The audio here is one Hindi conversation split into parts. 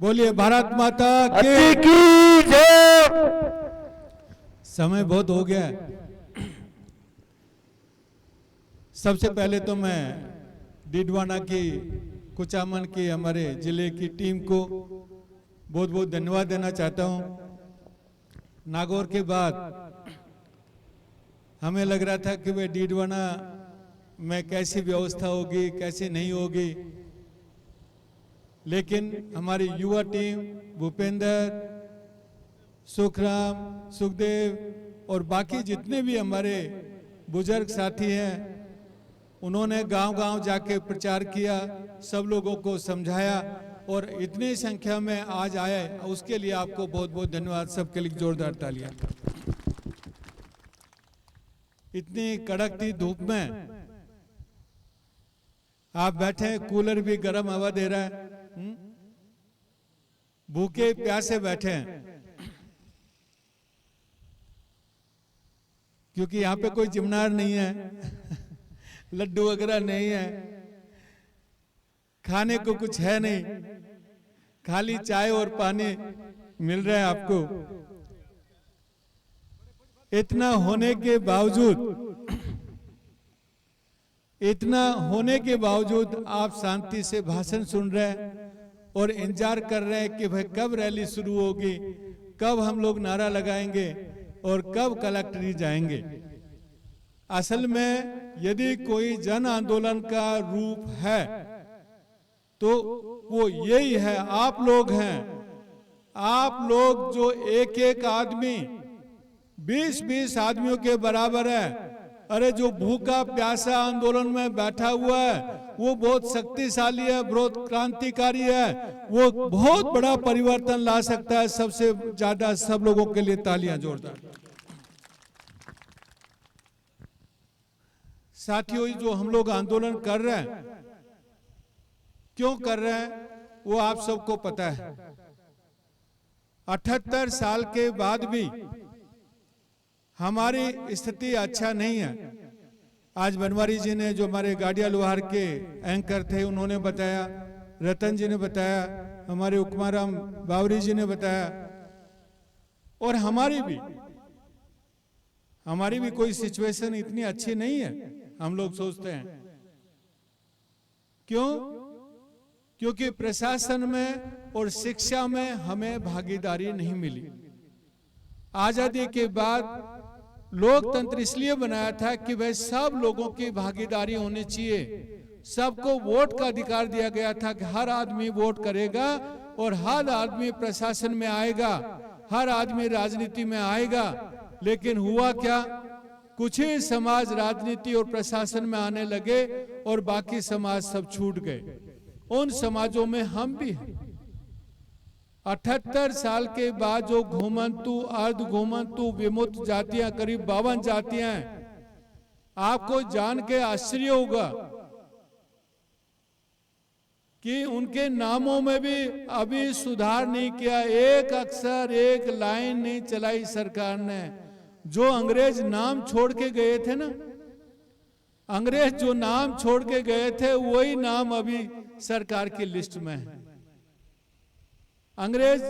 बोलिए भारत माता की जय। समय बहुत हो गया है। सबसे पहले तो मैं डीडवाना की कुचामन की हमारे जिले की टीम को बहुत बहुत धन्यवाद देना चाहता हूं। नागौर के बाद हमें लग रहा था कि वे डीडवाना में कैसी व्यवस्था होगी कैसी नहीं होगी, लेकिन हमारी युवा टीम भूपेंद्र, सुखराम, सुखदेव और बाकी जितने भी हमारे बुजुर्ग साथी हैं, उन्होंने गांव-गांव जाके प्रचार किया, सब लोगों को समझाया और इतनी संख्या में आज आए, उसके लिए आपको बहुत बहुत धन्यवाद। सबके लिए जोरदार तालियां। इतनी कड़कती धूप में आप बैठे, कूलर भी गर्म हवा दे रहा है, भूखे प्यासे बैठे हैं, क्योंकि यहाँ पे कोई जिमनार नहीं है, लड्डू वगैरह नहीं है, खाने को कुछ है नहीं, खाली चाय और पानी मिल रहा है आपको। इतना होने के बावजूद आप शांति से भाषण सुन रहे हैं और इंतजार कर रहे हैं कि भाई कब रैली शुरू होगी, कब हम लोग नारा लगाएंगे और कब कलेक्ट्रेट जाएंगे। असल में यदि कोई जन आंदोलन का रूप है तो वो यही है, आप लोग हैं। आप लोग जो एक एक आदमी 20-20 आदमियों के बराबर है। अरे जो भूखा प्यासा आंदोलन में बैठा हुआ है वो बहुत शक्तिशाली है, बहुत क्रांतिकारी है, वो बहुत बड़ा परिवर्तन ला सकता है। सबसे ज्यादा सब लोगों के लिए तालियां जोरदार। साथियों, जो हम लोग आंदोलन कर रहे हैं, क्यों कर रहे हैं वो आप सबको पता है। 78 साल के बाद भी हमारी स्थिति अच्छा नहीं है। आज बनवारी जी ने, जो हमारे गाड़िया लोहार के एंकर थे, उन्होंने बताया, रतन जी ने बताया, हमारे उकमाराम बावरी जी ने बताया, और हमारी भी कोई सिचुएशन इतनी अच्छी नहीं है, हम लोग सोचते हैं। क्यों? क्योंकि प्रशासन में और शिक्षा में हमें भागीदारी नहीं मिली। आजादी के बाद लोकतंत्र इसलिए बनाया था कि भाई सब लोगों की भागीदारी होनी चाहिए, सबको वोट का अधिकार दिया गया था कि हर आदमी वोट करेगा और हर आदमी प्रशासन में आएगा, हर आदमी राजनीति में आएगा। लेकिन हुआ क्या, कुछ ही समाज राजनीति और प्रशासन में आने लगे और बाकी समाज सब छूट गए। उन समाजों में हम भी हैं। 78 साल के बाद जो घुमंतु, अर्ध घुमंतु, विमुक्त जातियां, करीब 52 जातियां हैं, आपको जान के आश्चर्य होगा कि उनके नामों में भी अभी सुधार नहीं किया। एक अक्षर, एक लाइन नहीं चलाई सरकार ने। जो अंग्रेज नाम छोड़ के गए थे ना, अंग्रेज जो नाम छोड़ के गए थे, वही नाम अभी सरकार की लिस्ट में है। अंग्रेज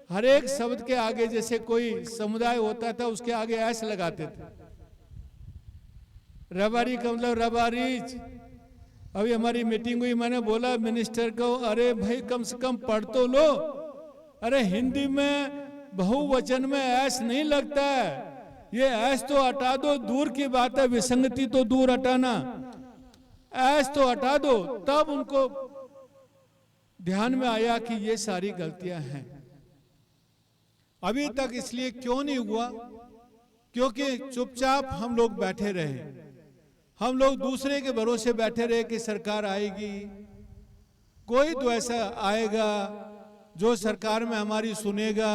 हर एक शब्द के आगे, जैसे कोई समुदाय होता था उसके आगे ऐसे लगाते थे, रबारी का मतलब रबारीज। अभी हमारी मीटिंग हुई, मैंने बोला मिनिस्टर को, अरे भाई कम से कम पढ़ तो लो। अरे हिंदी में बहुवचन में ऐस नहीं लगता है, ये ऐस तो हटा दो, दूर की बात है, विसंगति तो दूर हटाना, ऐस तो हटा दो। तब उनको ध्यान में आया कि ये सारी गलतियां हैं। अभी तक इसलिए क्यों नहीं हुआ? क्योंकि चुपचाप हम लोग बैठे रहे, हम लोग दूसरे के भरोसे बैठे रहे कि सरकार आएगी, कोई तो ऐसा आएगा जो सरकार में हमारी सुनेगा,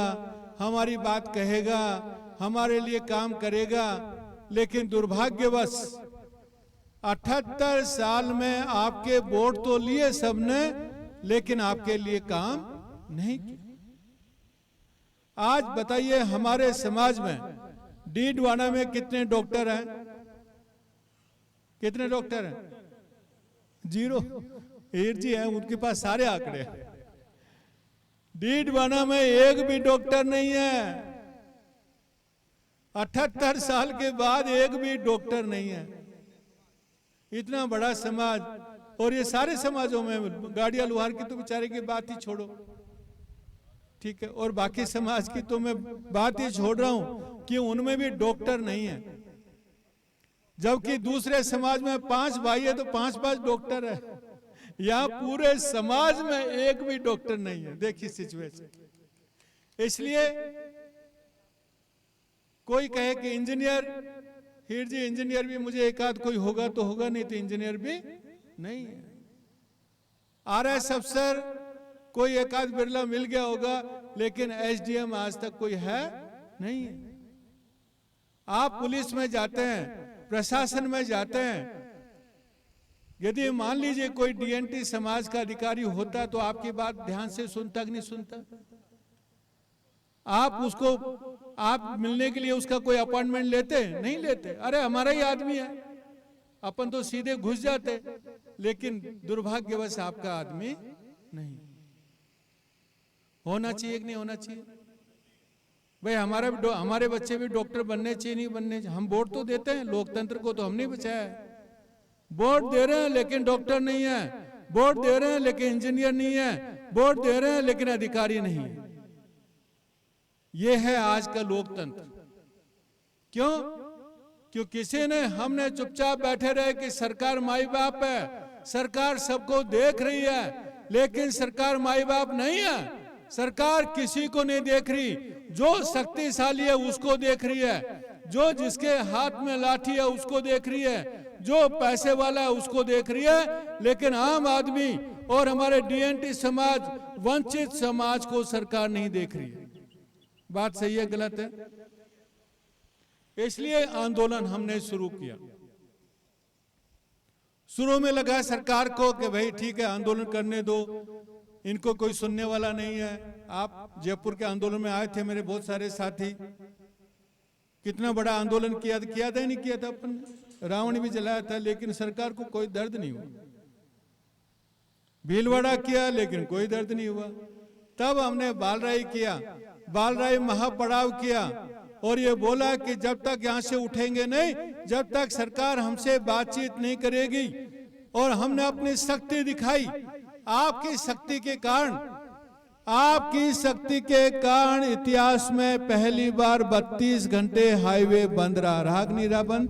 हमारी बात कहेगा, हमारे लिए काम करेगा। लेकिन दुर्भाग्यवश 78 साल में आपके वोट तो लिए सबने, लेकिन आपके लिए काम नहीं किया। आज बताइए, हमारे समाज में डीडवाना में कितने डॉक्टर हैं? कितने डॉक्टर हैं? 0। हीर जी हैं, उनके पास सारे आंकड़े हैं। डीडवाना में एक भी डॉक्टर नहीं है। 78 साल के बाद एक भी डॉक्टर नहीं है। इतना बड़ा समाज, और ये सारे समाजों में, गाड़िया लोहार की तो बेचारे की बात ही छोड़ो, ठीक है, और बाकी समाज की तो मैं बात ही छोड़ रहा हूं कि उनमें भी डॉक्टर नहीं है। जबकि दूसरे समाज में 5 भाई है तो 5 डॉक्टर है। यहाँ पूरे समाज में एक भी डॉक्टर नहीं है। देखिए सिचुएशन। इसलिए कोई कहे कि इंजीनियर, हीर जी इंजीनियर भी मुझे एक आध कोई होगा तो होगा, नहीं तो इंजीनियर भी नहीं है। RS अफसर कोई एक आध बिरला मिल गया होगा, लेकिन SDM आज तक कोई है नहीं है। आप पुलिस में जाते हैं, प्रशासन में जाते हैं, यदि मान लीजिए कोई DNT समाज का अधिकारी होता तो आपकी बात ध्यान से सुनता कि नहीं सुनता? आप उसको, आप मिलने के लिए उसका कोई अपॉइंटमेंट लेते? नहीं लेते। अरे हमारा ही आदमी है, अपन तो सीधे घुस जाते। लेकिन दुर्भाग्यवश आपका आदमी नहीं। होना चाहिए कि नहीं होना चाहिए भाई? हमारे बच्चे भी डॉक्टर बनने चाहिए, नहीं बनने चाहिए? हम वोट तो देते हैं, लोकतंत्र को तो हमने बचाया है। वोट दे रहे हैं लेकिन डॉक्टर नहीं है, वोट दे रहे हैं लेकिन इंजीनियर नहीं है, वोट दे रहे हैं लेकिन अधिकारी नहीं है। ये है आज का लोकतंत्र। क्यों? क्यों किसी ने, हमने चुपचाप बैठे रहे कि सरकार माई बाप है, सरकार सबको देख रही है, लेकिन सरकार माई बाप नहीं है। सरकार किसी को नहीं देख रही। जो शक्तिशाली है उसको देख रही है, जो जिसके हाथ में लाठी है उसको देख रही है, जो पैसे वाला है उसको देख रही है, लेकिन आम आदमी और हमारे DNT समाज, वंचित समाज को सरकार नहीं देख रही है। बात सही है गलत है? इसलिए आंदोलन हमने शुरू किया। शुरू में लगा सरकार को कि भाई ठीक है आंदोलन करने दो, इनको कोई सुनने वाला नहीं है। आप जयपुर के आंदोलन में आए थे, मेरे बहुत सारे साथी। कितना बड़ा आंदोलन किया था नहीं किया था अपन? रावण भी जलाया था, लेकिन सरकार को कोई दर्द नहीं हुआ। भीलवाड़ा किया लेकिन कोई दर्द नहीं हुआ। तब हमने बालराई किया, बालराई महापड़ाव किया, और ये बोला कि जब तक यहाँ से उठेंगे नहीं, जब तक सरकार हमसे बातचीत नहीं करेगी। और हमने अपनी शक्ति दिखाई। आपकी शक्ति के कारण, आपकी शक्ति के कारण इतिहास में पहली बार 32 घंटे हाईवे बंद रहा कि नहीं रहा बंद?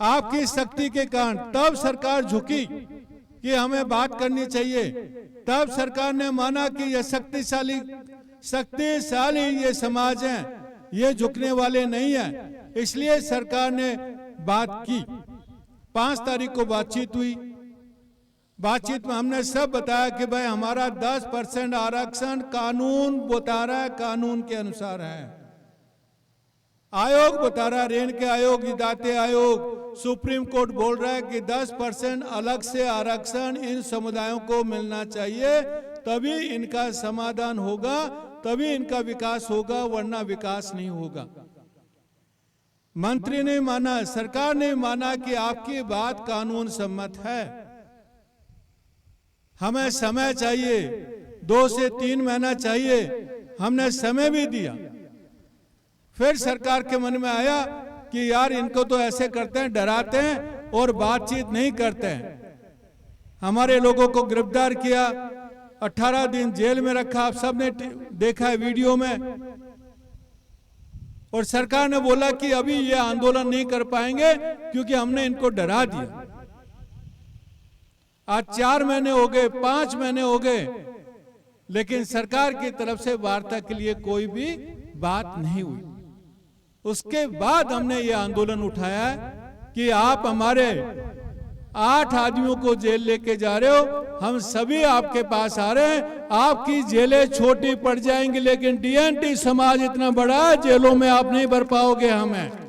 आपकी शक्ति के कारण तब सरकार झुकी कि हमें बात करनी चाहिए। तब सरकार ने माना कि ये शक्तिशाली ये समाज है, ये झुकने वाले नहीं है। इसलिए सरकार ने बात की। 5 तारीख को बातचीत हुई। बातचीत में हमने सब बताया कि भाई हमारा 10% आरक्षण कानून बता रहा है, कानून के अनुसार है। आयोग बता रहा है, रेन के आयोग, दाते आयोग, सुप्रीम कोर्ट बोल रहा है कि 10% अलग से आरक्षण इन समुदायों को मिलना चाहिए, तभी इनका समाधान होगा, तभी इनका विकास होगा, वरना विकास नहीं होगा। मंत्री ने माना, सरकार ने माना कि आपकी बात कानून सम्मत है, हमें समय चाहिए, 2 से 3 महीना चाहिए। हमने समय भी दिया। फिर सरकार के मन में आया कि यार इनको तो ऐसे करते हैं, डराते हैं और बातचीत नहीं करते हैं। हमारे लोगों को गिरफ्तार किया, 18 दिन जेल में रखा, आप सबने देखा है वीडियो में। और सरकार ने बोला कि अभी ये आंदोलन नहीं कर पाएंगे क्योंकि हमने इनको डरा दिया। आज 4 महीने हो गए, 5 महीने हो गए, लेकिन सरकार की तरफ से वार्ता के लिए कोई भी बात नहीं हुई। उसके बाद हमने ये आंदोलन उठाया कि आप हमारे 8 आदमियों को जेल लेके जा रहे हो, हम सभी आपके पास आ रहे हैं। आपकी जेलें छोटी पड़ जाएंगी, लेकिन DNT समाज इतना बड़ा है, जेलों में आप नहीं भर पाओगे हमें।